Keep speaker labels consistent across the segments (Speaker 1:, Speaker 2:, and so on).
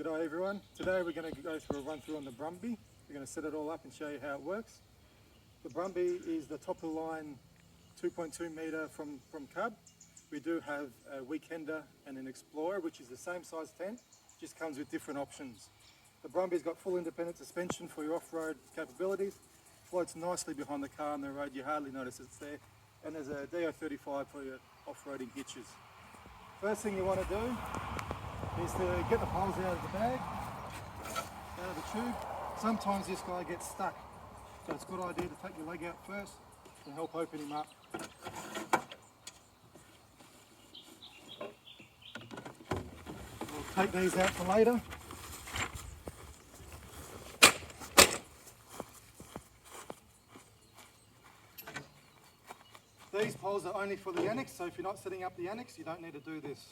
Speaker 1: G'day everyone. Today we're going to go through a run through on the Brumby. We're going to set it all up and show you how it works. The Brumby is the top of the line 2.2 metre from Cub. We do have a Weekender and an Explorer, which is the same size tent, just comes with different options. The Brumby's got full independent suspension for your off-road capabilities, floats nicely behind the car on the road, you hardly notice it's there, and there's a DO35 for your off-roading hitches. First thing you want to do is to get the poles out of the bag, out of the tube. Sometimes this guy gets stuck, so it's a good idea to take your leg out first to help open him up. We'll take these out for later. These poles are only for the Annex, so if you're not setting up the Annex, you don't need to do this.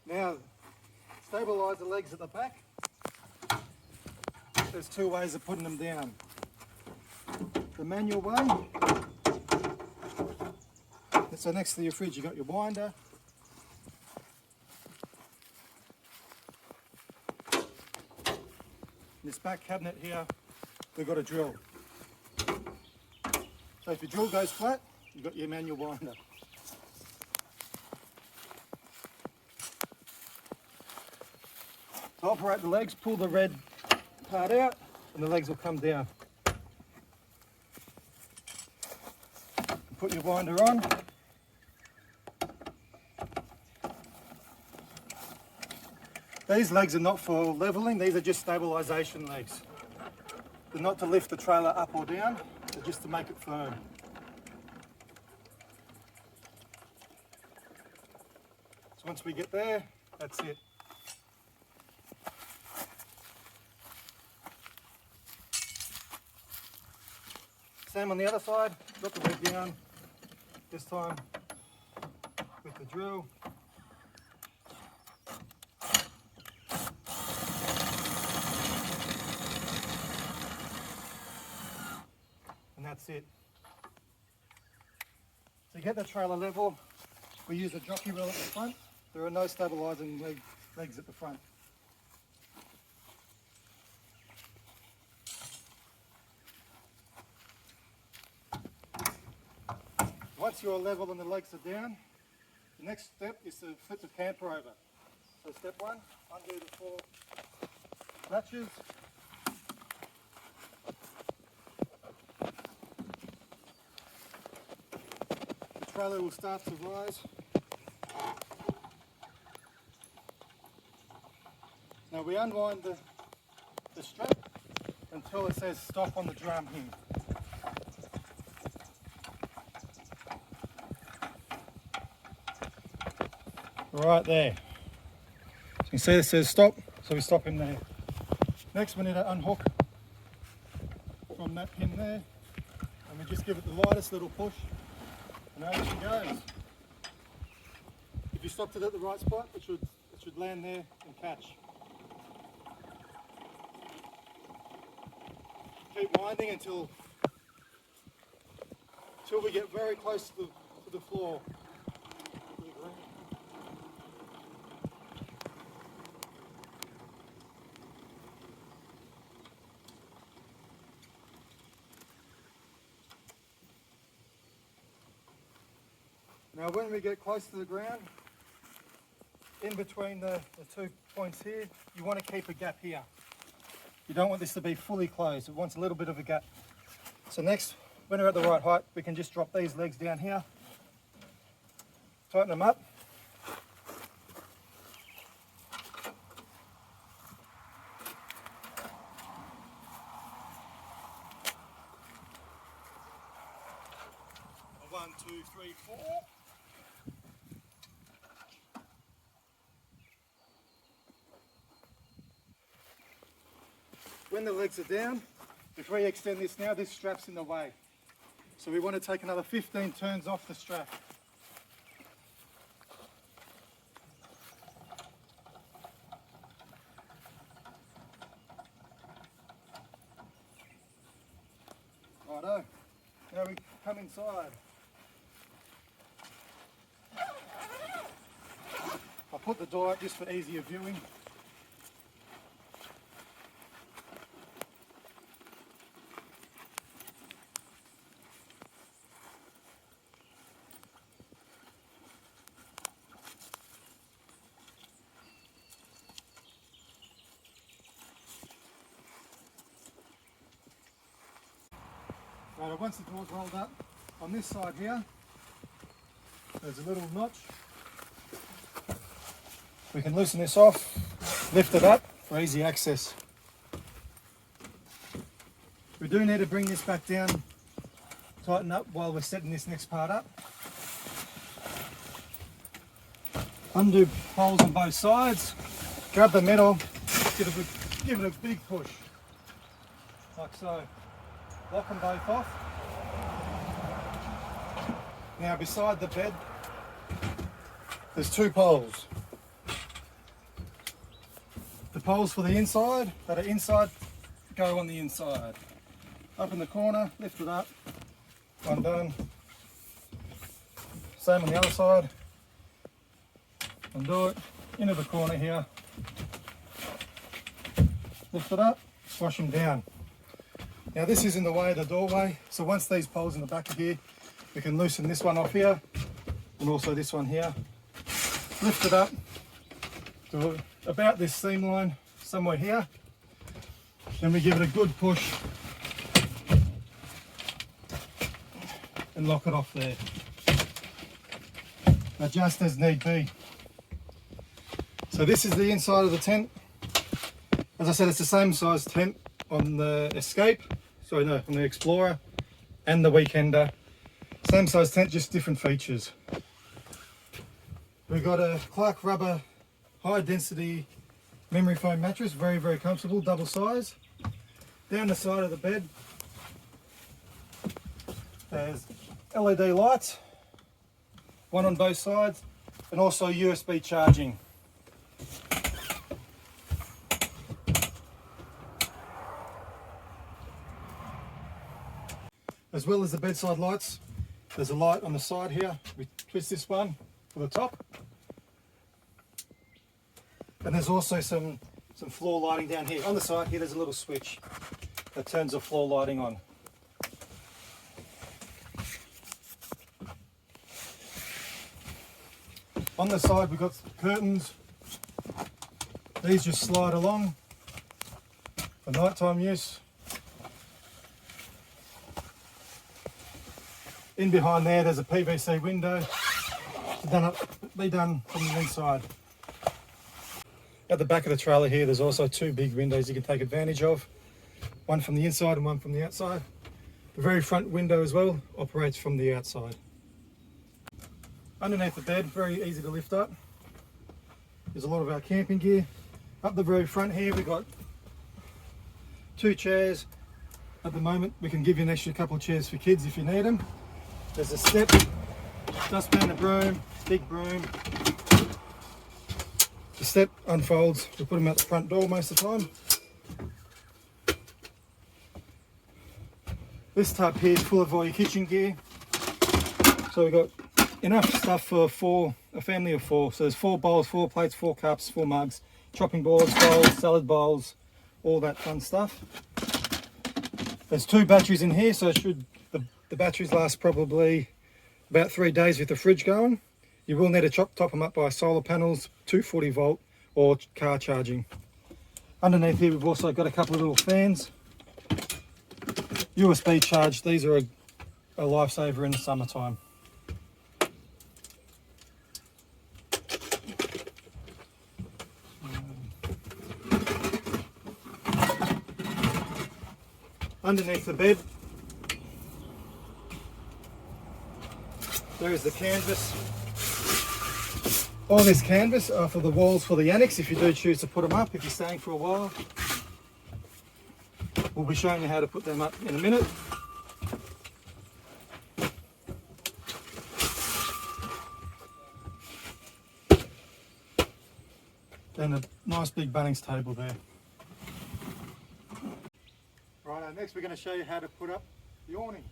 Speaker 1: Now, stabilise the legs at the back. There's two ways of putting them down. The manual way, so next to your fridge you've got your winder. In this back cabinet here, we've got a drill. So if your drill goes flat, you've got your manual winder. To operate the legs, pull the red part out and the legs will come down. Put your winder on. These legs are not for levelling, these are just stabilisation legs. They're not to lift the trailer up or down, they're just to make it firm. So once we get there, that's it. Same on the other side, drop the leg down, this time with the drill. And that's it. To get the trailer level, we use a jockey rail at the front. There are no stabilising legs at the front. Once you're level and the legs are down, the next step is to flip the camper over. So step one, undo the four latches. The trailer will start to rise. Now we unwind the strap until it says stop on the drum here. Right there. So you can see it says stop, so we stop him there. Next we need to unhook from that pin there, and we just give it the lightest little push, and over she goes. If you stopped it at the right spot, it should land there and catch. Keep winding until we get very close to the floor. Now when we get close to the ground, in between the 2 points here, you want to keep a gap here. You don't want this to be fully closed, it wants a little bit of a gap. So next, when we're at the right height, we can just drop these legs down here, tighten them up. One, two, three, four. When the legs are down, before you extend this now, this strap's in the way. So we want to take another 15 turns off the strap. Righto, now we come inside. put the door up just for easier viewing. Right, once the door's rolled up, on this side here, there's a little notch. We can loosen this off, lift it up for easy access. We do need to bring this back down, tighten up while we're setting this next part up. Undo holes on both sides, grab the metal, give it a big push, like so. Lock them both off. Now beside the bed, there's two poles. The poles for the inside, that are inside, go on the inside. Up in the corner, lift it up, one done. Same on the other side. Undo it, into the corner here. Lift it up, squash them down. Now this is in the way of the doorway, so once these poles in the back of here, we can loosen this one off here, and also this one here. Lift it up to about this seam line, somewhere here. Then we give it a good push and lock it off there. Adjust as need be. So this is the inside of the tent. As I said, it's the same size tent on the Escape. Sorry, no, on the Explorer and the Weekender. Same size tent, just different features. We've got a Clark rubber high density memory foam mattress, very, very comfortable, double size. Down the side of the bed, there's LED lights, one on both sides, and also USB charging. As well as the bedside lights, there's a light on the side here. We twist this one for the top. And there's also some floor lighting down here. On the side here, there's a little switch that turns the floor lighting on. On the side, we've got curtains. These just slide along for nighttime use. In behind there, there's a PVC window. Be done from the inside. At the back of the trailer here, there's also two big windows you can take advantage of. One from the inside and one from the outside. The very front window as well operates from the outside. Underneath the bed, very easy to lift up. There's a lot of our camping gear. Up the very front here, we've got two chairs. At the moment, we can give you an extra couple of chairs for kids if you need them. There's a step, dustpan, a broom, big broom. The step unfolds. We put them out the front door most of the time. This tub here is full of all your kitchen gear. So we've got enough stuff for a family of four. So there's 4 bowls, 4 plates, 4 cups, 4 mugs, chopping boards, bowls, salad bowls, all that fun stuff. There's 2 batteries in here, so the batteries last probably about 3 days with the fridge going. You will need to top them up by solar panels, 240 volt or car charging. Underneath here we've also got a couple of little fans. USB charged, these are a lifesaver in the summertime. Underneath the bed, there is the canvas. All this canvas are for the walls for the Annex if you do choose to put them up if you're staying for a while. We'll be showing you how to put them up in a minute. And a nice big Bunnings table there. Right, next we're going to show you how to put up the awning.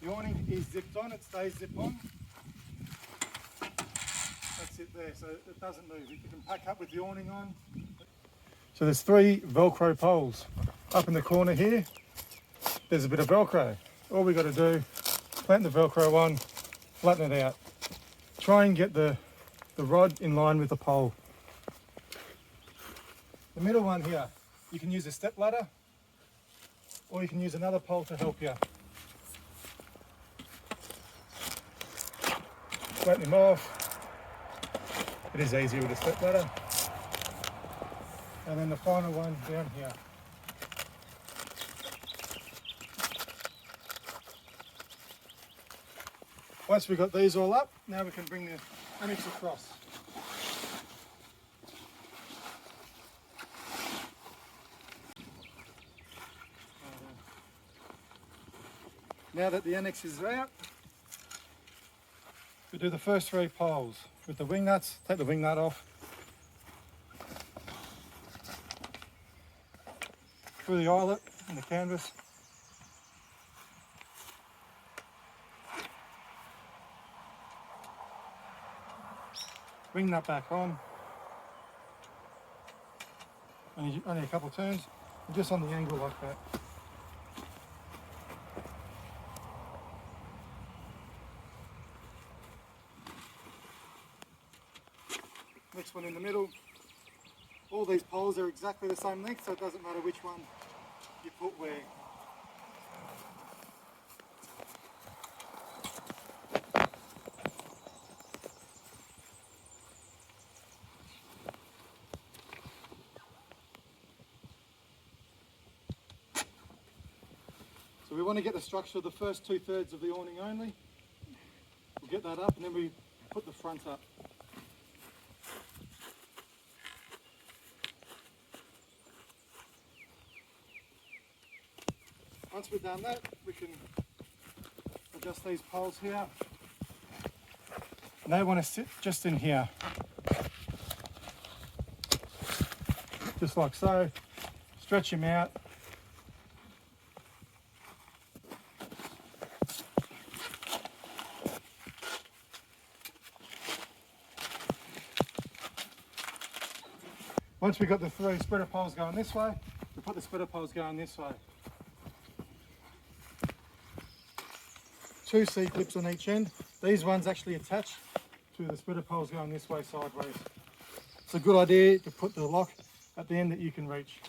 Speaker 1: The awning is zipped on, it stays zipped on. That's it there so it doesn't move. You can pack up with the awning on. So there's 3 Velcro poles. Up in the corner here, there's a bit of Velcro. All we got to do, plant the Velcro on, flatten it out. Try and get the rod in line with the pole. The middle one here, you can use a step ladder or you can use another pole to help you. Flatten him off. It is easier with a step ladder. And then the final one down here. Once we've got these all up, now we can bring the Annex across. Now that the Annex is out, we do the first 3 poles with the wing nuts. Take the wing nut off. Through the eyelet and the canvas. Wing nut back on. Only a couple of turns, and just on the angle like that. Next one in the middle. All these poles are exactly the same length, so it doesn't matter which one you put where. So we want to get the structure of the first 2/3 of the awning only. We'll get that up and then we put the front up. Once we've done that, we can adjust these poles here. And they want to sit just in here. Just like so. Stretch them out. Once we've got the 3 spreader poles going this way, we put the spreader poles going this way. 2 C-clips on each end. These ones actually attach to the spreader poles going this way sideways. It's a good idea to put the lock at the end that you can reach.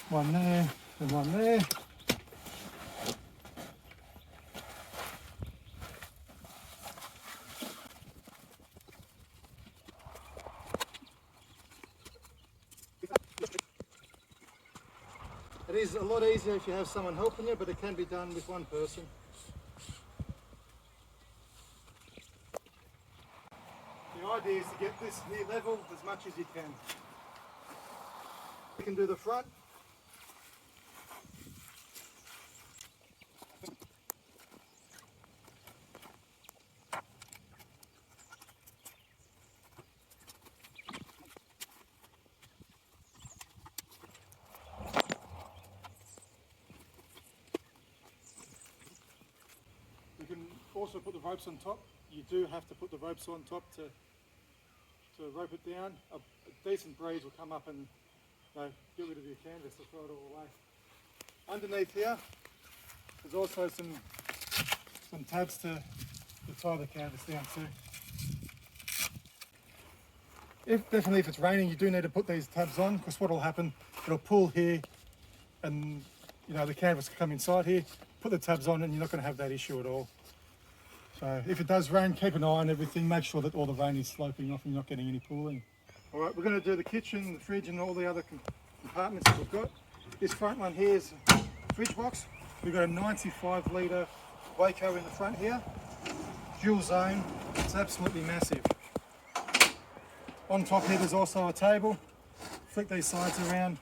Speaker 1: One there and one there. It is a lot easier if you have someone helping you, but it can be done with one person. The idea is to get this near level as much as you can. You can do the front. You can also put the ropes on top. You do have to put the ropes on top to rope it down. A decent breeze will come up and get rid of your canvas or throw it all away. Underneath here, there's also some tabs to tie the canvas down too. Definitely if it's raining, you do need to put these tabs on, because what will happen, it'll pull here and the canvas will come inside here. Put the tabs on and you're not going to have that issue at all. So if it does rain, keep an eye on everything, make sure that all the rain is sloping off and you're not getting any pooling. Alright, we're going to do the kitchen, the fridge and all the other compartments that we've got. This front one here is a fridge box. We've got a 95 litre Waco in the front here, dual zone, it's absolutely massive. On top here there's also a table. Flick these sides around,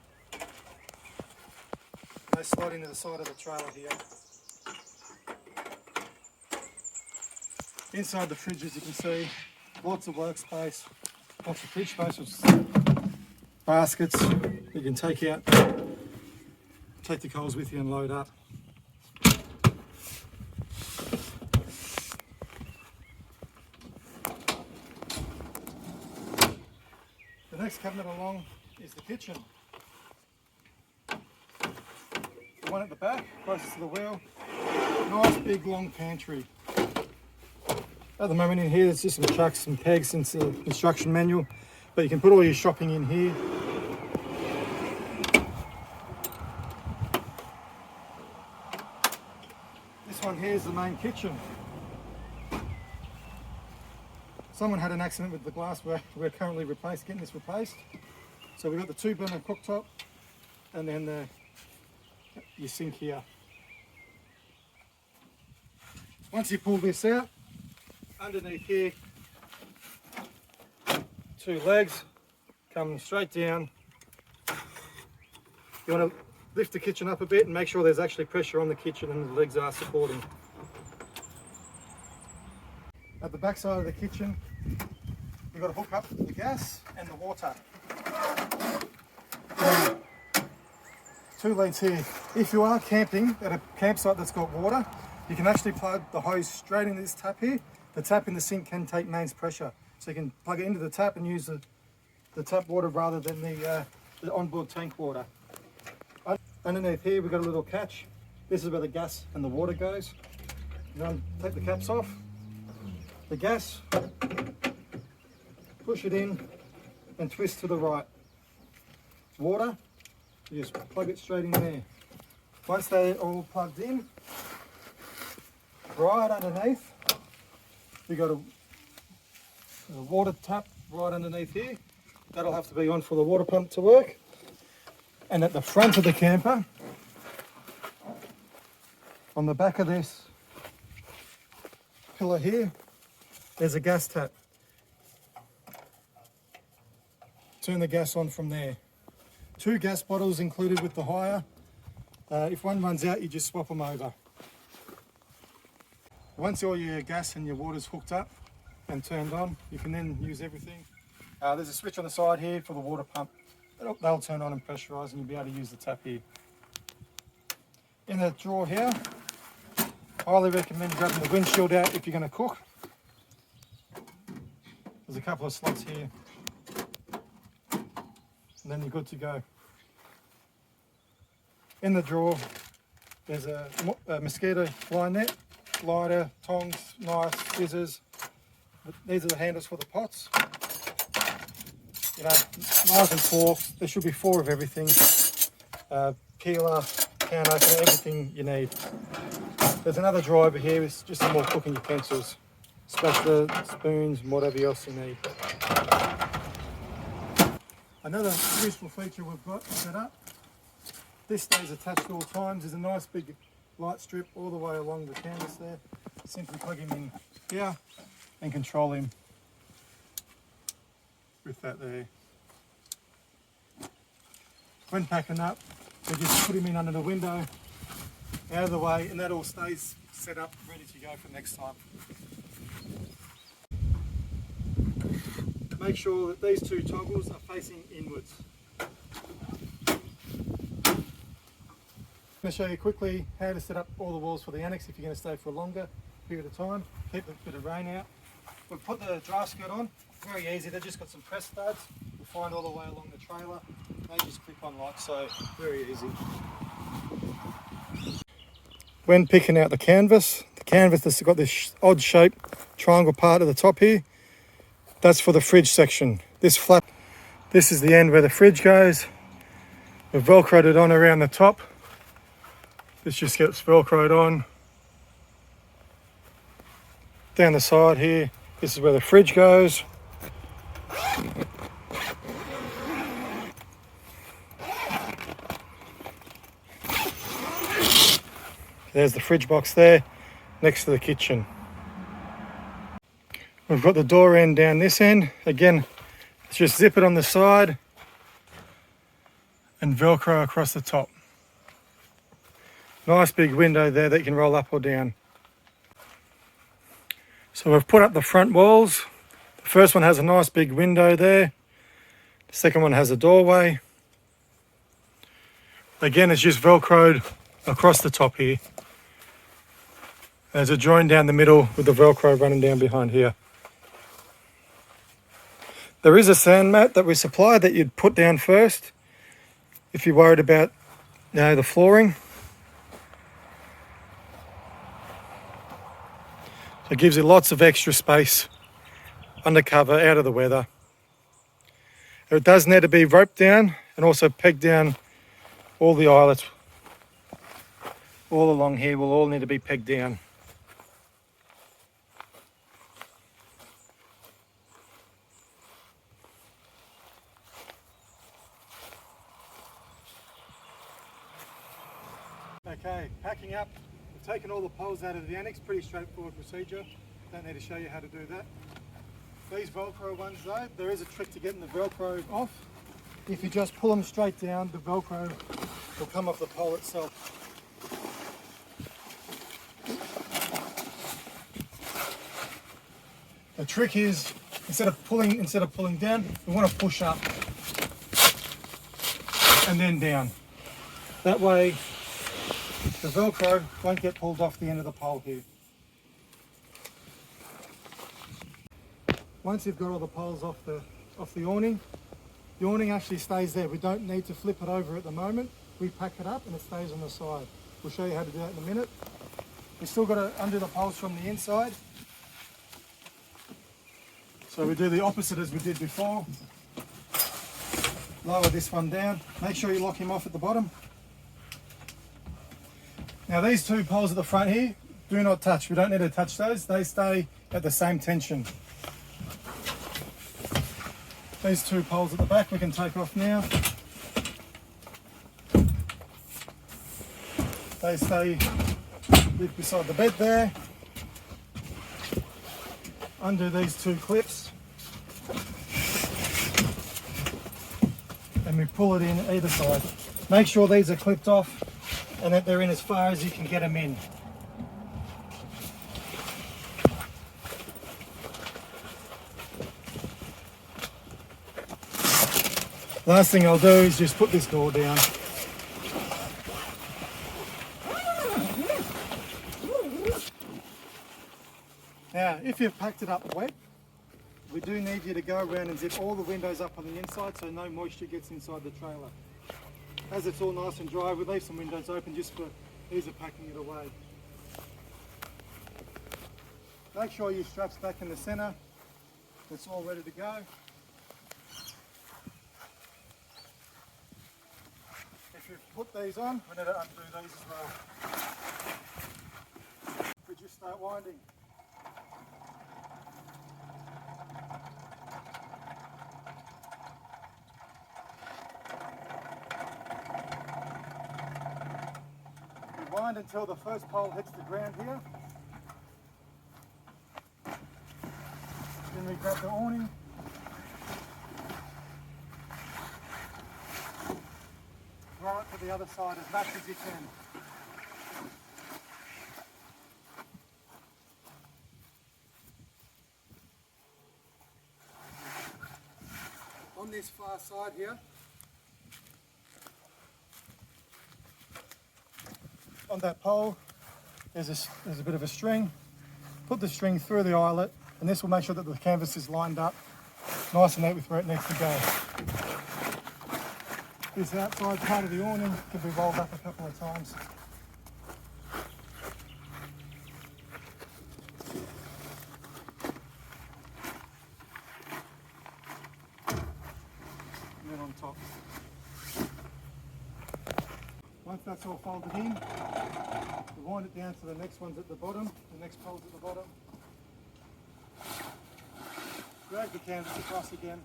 Speaker 1: they slide into the side of the trailer here. Inside the fridge, as you can see, lots of workspace, lots of fridge space with baskets you can take out, take the coals with you and load up. next cabinet along is the kitchen. The one at the back, closest to the wheel. Nice big long pantry. At the moment in here there's just some chucks, some pegs and some instruction manual, but you can put all your shopping in here. This one here is the main kitchen. Someone had an accident with the glass. We're currently getting this replaced. So we've got the 2-burner cooktop and then your sink here. Once you pull this out, underneath here, 2 legs come straight down. You want to lift the kitchen up a bit and make sure there's actually pressure on the kitchen and the legs are supporting. At the back side of the kitchen, we've got to hook up the gas and the water. 2 leads here. If you are camping at a campsite that's got water, you can actually plug the hose straight into this tap here. The tap in the sink can take mains pressure. So you can plug it into the tap and use the tap water rather than the onboard tank water. Underneath here we've got a little catch. This is where the gas and the water goes. You take the caps off. The gas, push it in and twist to the right. Water, you just plug it straight in there. Once they're all plugged in, right underneath, you've got a water tap right underneath here. That'll have to be on for the water pump to work. And at the front of the camper, on the back of this pillar here, there's a gas tap. Turn the gas on from there. 2 gas bottles included with the hire. If one runs out, you just swap them over. Once all your gas and your water's hooked up and turned on, you can then use everything. There's a switch on the side here for the water pump. They'll turn on and pressurise and you'll be able to use the tap here. In the drawer here, highly recommend grabbing the windshield out if you're going to cook. There's a couple of slots here and then you're good to go. In the drawer there's a mosquito fly net, lighter, tongs, knife, scissors. These are the handles for the pots. You know, knives and forks, there should be 4 of everything. Peeler, can opener, everything you need. There's another drawer over here with just some more cooking utensils. Spatula, spoons, and whatever else you need. Another useful feature we've got set up. This stays attached at all times. There's a nice big light strip all the way along the canvas there. Simply plug him in here and control him with that there. When packing up, we just put him in under the window, out of the way, and that all stays set up, ready to go for next time. Make sure that these 2 toggles are facing inwards. I'm going to show you quickly how to set up all the walls for the Annex if you're going to stay for a longer period of time. Keep a bit of rain out. We'll put the draft skirt on. Very easy, they've just got some press studs. You'll find all the way along the trailer. They just clip on like so, very easy. When picking out the canvas has got this odd shaped triangle part at the top here. That's for the fridge section. This flap, this is the end where the fridge goes. We've velcroed it on around the top. This just gets velcroed on. Down the side here, this is where the fridge goes. There's the fridge box there, next to the kitchen. We've got the door end down this end. Again, let's just zip it on the side and Velcro across the top. Nice big window there that you can roll up or down. So we've put up the front walls. The first one has a nice big window there. The second one has a doorway. Again, it's just Velcroed across the top here. There's a join down the middle with the Velcro running down behind here. There is a sand mat that we supply that you'd put down first if you're worried about, the flooring. So it gives you lots of extra space undercover, out of the weather. It does need to be roped down and also pegged down. All the eyelets all along here will all need to be pegged down. Okay, packing up. We've taken all the poles out of the annex, pretty straightforward procedure. Don't need to show you how to do that. These Velcro ones though, there is a trick to getting the Velcro off. If you just pull them straight down, the Velcro will come off the pole itself. The trick is, instead of pulling down, we want to push up and then down. That way the Velcro won't get pulled off the end of the pole here. Once you've got all the poles off the awning, the awning actually stays there. We don't need to flip it over at the moment. We pack it up and it stays on the side. We'll show you how to do that in a minute. We've still got to undo the poles from the inside. So we do the opposite as we did before. Lower this one down. Make sure you lock him off at the bottom. Now these two poles at the front here, do not touch. We don't need to touch those. They stay at the same tension. These two poles at the back we can take off now. They stay beside the bed there. Undo these two clips. And we pull it in either side. Make sure these are clipped off and that they're in as far as you can get them in. Last thing I'll do is just put this door down. Now, if you've packed it up wet, we do need you to go around and zip all the windows up on the inside so no moisture gets inside the trailer. As it's all nice and dry, we leave some windows open just for ease of packing it away. Make sure your strap's back in the centre. It's all ready to go. If you've put these on, we need to undo these as well. We just start winding. We wind until the first pole hits the ground here. Then we grab the awning. Throw it to the other side as much as you can. On this far side here, on that pole, there's a bit of a string. Put the string through the eyelet, and this will make sure that the canvas is lined up nice and neat with where it needs to go. This outside part of the awning can be rolled up a couple of times. And then on top. Once that's all folded in, we wind it down to the next ones at the bottom, the next poles at the bottom. Drag the canvas across again.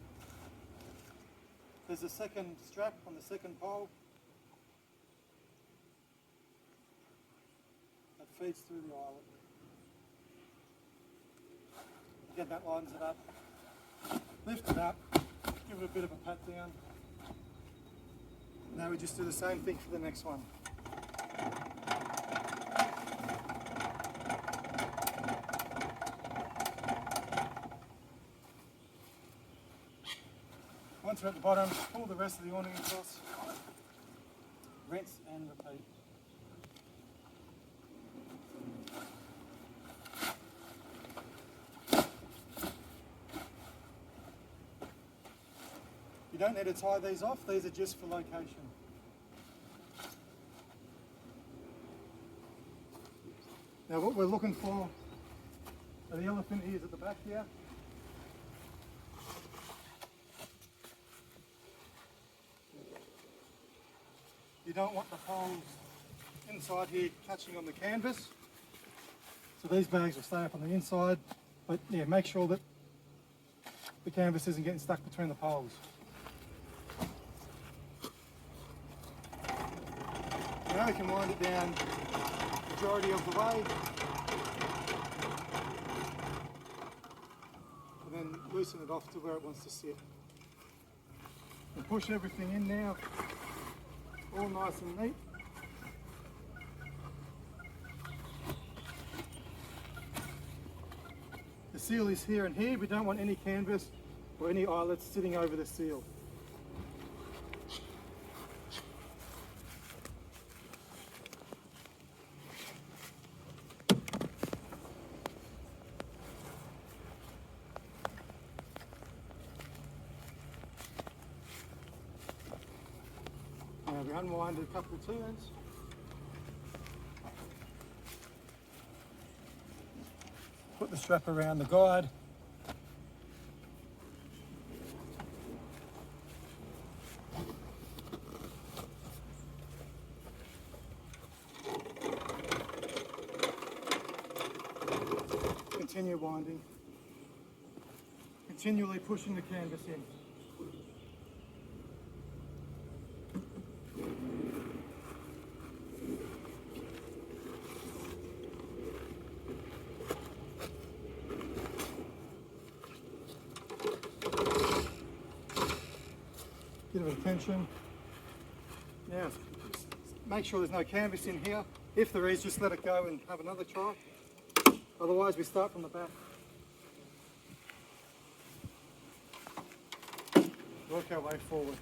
Speaker 1: There's a second strap on the second pole that feeds through the eyelet. Again, that lines it up. Lift it up, give it a bit of a pat down. Now we just do the same thing for the next one. Once we're at the bottom, pull the rest of the awning across, rinse and repeat. You don't need to tie these off, these are just for location. Now what we're looking for, the elephant ears at the back here. You don't want the poles inside here catching on the canvas. So these bags will stay up on the inside, but yeah, make sure that the canvas isn't getting stuck between the poles. Now we can wind it down the majority of the way, and then loosen it off to where it wants to sit. And push everything in now, all nice and neat. The seal is here and here. We don't want any canvas or any eyelets sitting over the seal. Now we unwind it a couple of turns. Put the strap around the guide. Continue winding. Continually pushing the canvas in. Bit of attention. Now, make sure there's no canvas in here. If there is, just let it go and have another try. Otherwise, we start from the back. Work our way forward.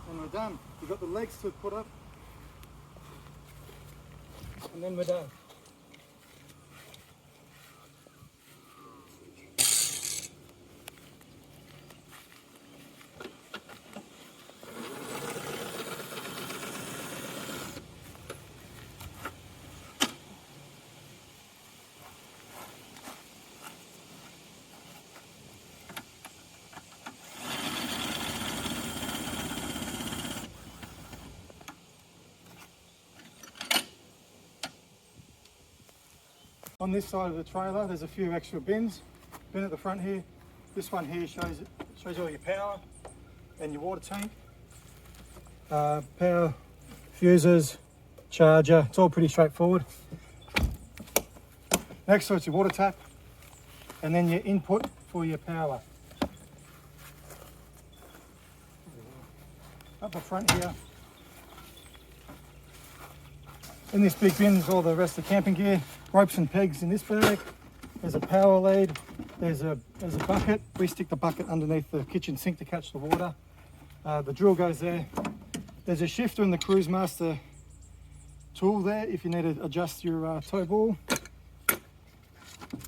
Speaker 1: And we're done. You've got the legs to put up. And then we're done. On this side of the trailer, there's a few extra bins. Bin at the front here. This one here shows you all your power and your water tank. Power, fuses, charger. It's all pretty straightforward. Next to it's your water tap, and then your input for your power. Up the front here. In this big bin is all the rest of the camping gear. Ropes and pegs in this bag. There's a power lead. There's a bucket. We stick the bucket underneath the kitchen sink to catch the water. The drill goes there. There's a shifter and the Cruise Master tool there if you need to adjust your tow ball.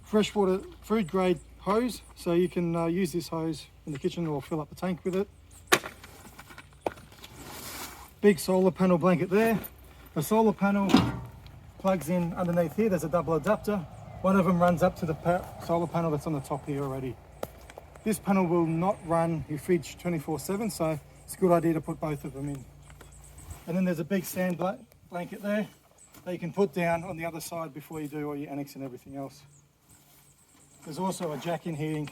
Speaker 1: Freshwater food grade hose, so you can use this hose in the kitchen or fill up the tank with it. Big solar panel blanket there. The solar panel plugs in underneath here. There's a double adapter. One of them runs up to the solar panel that's on the top here already. This panel will not run your fridge 24/7, so it's a good idea to put both of them in. And then there's a big sand blanket there that you can put down on the other side before you do all your annex and everything else. There's also a jack in here in